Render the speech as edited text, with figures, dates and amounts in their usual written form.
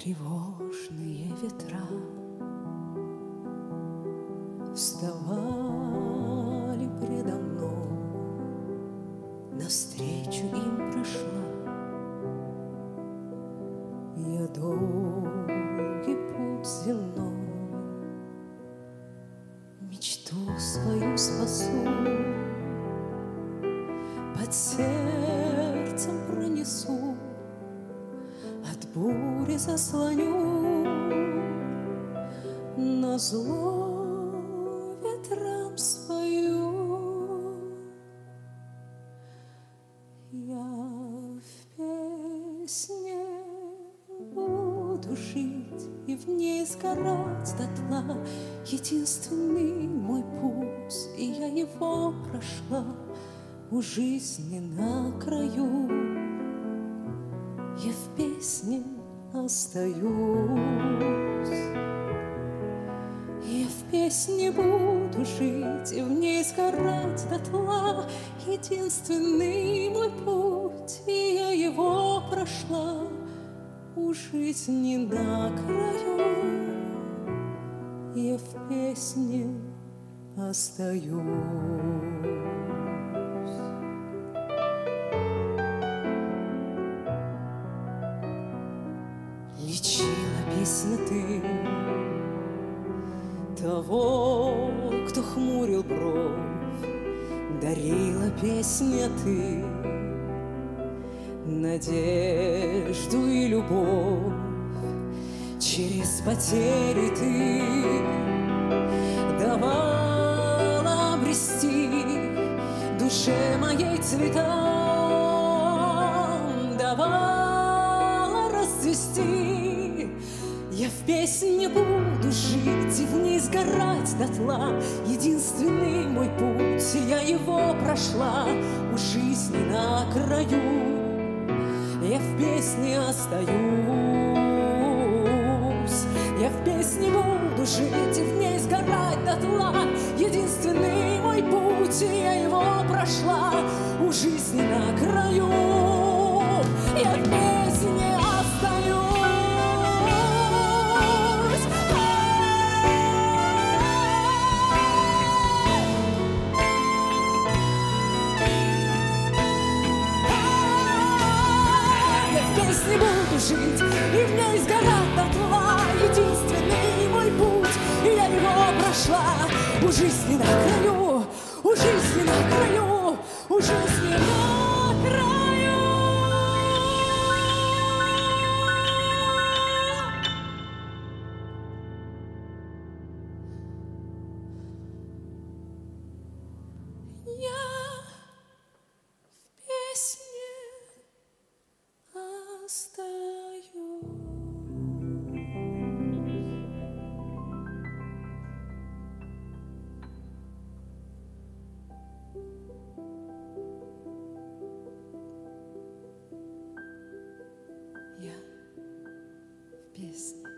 Тревожные ветра вставали предо мной, навстречу им прошла. Я долгий путь земной, мечту свою спасу, под сердцем пронесу, от бури заслоню, назло ветрам свою. Я в песне буду жить и в ней сгорать дотла. Единственный мой путь, и я его прошла. У жизни на краю я в песне остаюсь. Я в песне буду жить и в ней сгорать дотла. Единственный мой путь, и я его прошла. У жизни на краю я в песне остаюсь. Лечила песня ты того, кто хмурил бровь, дарила песня ты надежду и любовь. Через потери ты давала обрести душе моей цвета, давала расцвести. Я в песне буду жить и в ней сгорать дотла. Единственный мой путь, я его прошла. У жизни на краю я в песне остаюсь. Я в песне буду жить и в ней сгорать дотла. Единственный мой путь, и я его прошла. У жизни на краю я в песне остаюсь. Не буду жить и в ней сгорать дотла. Единственный мой путь, и я его прошла. У жизни на краю, у жизни на краю, у жизни на краю. Я в песне Я в песне.